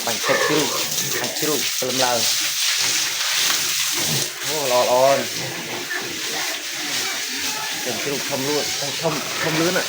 bánh thịt chiru belum lao lon bánh chiru thơm luôn thơm lươn ạ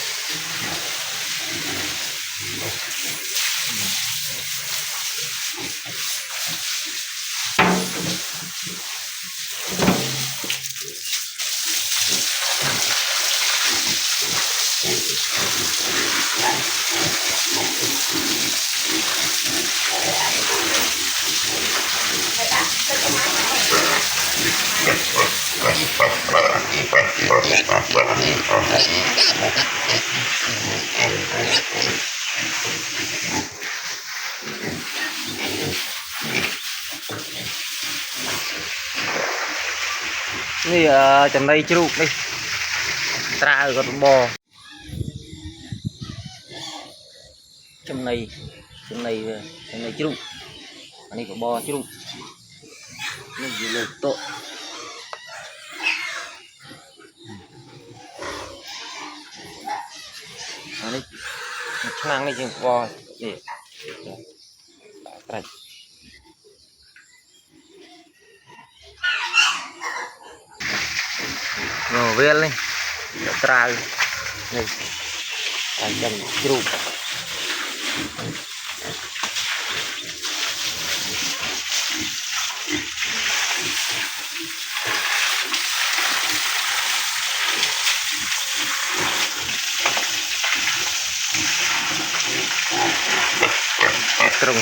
ini chầm đây chiru đi tra con bò chầm này chiru anh có bò chiru ini gìเลยโตอันนี้ช่างนี่จริงบอนี่อะไรโน่เวลนี่ตรานี่อันจังกรุบตรง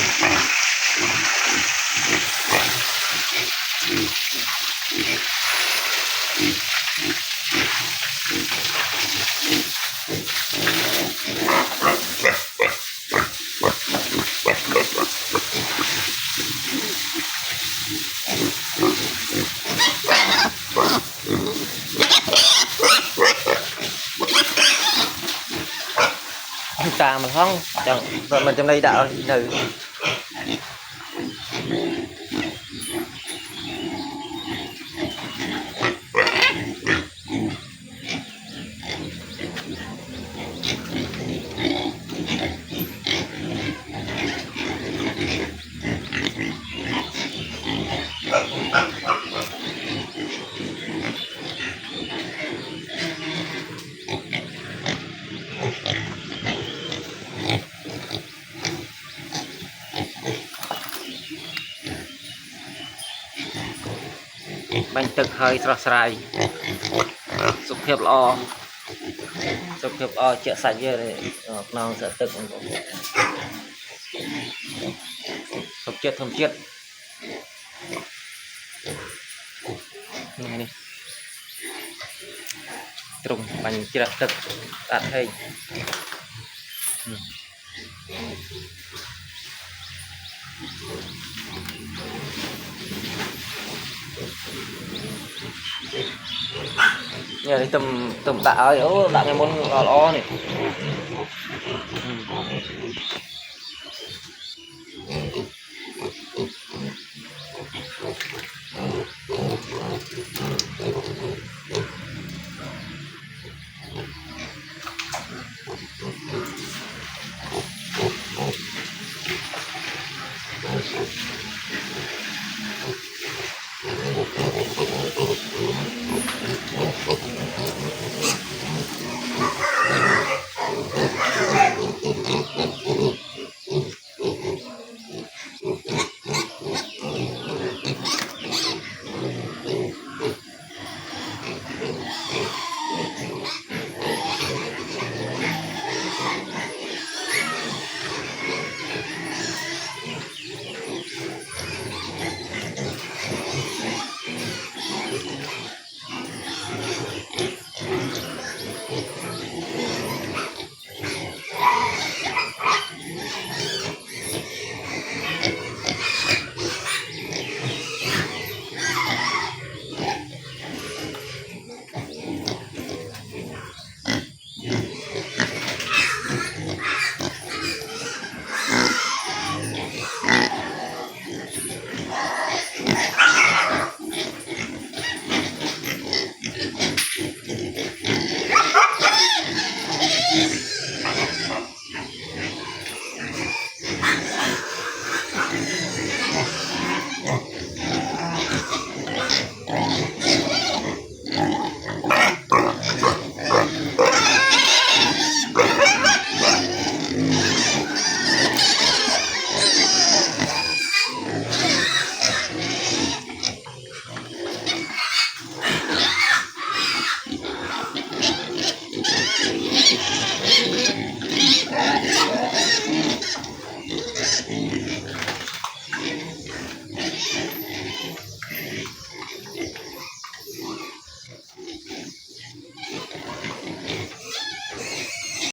ตามันห้องจังมันจะไม่ด่าหนึ่งบรรทึกให้สระสายสุขเพียบล้อเจ้าใส่เยอะเลยน้องเสือตึกสุขเจ็ดทำเจ็ดนี่ตรงบรรทึกตึกตัดให้nhà đi tầm tạ ơi, đã ngày môn lò này.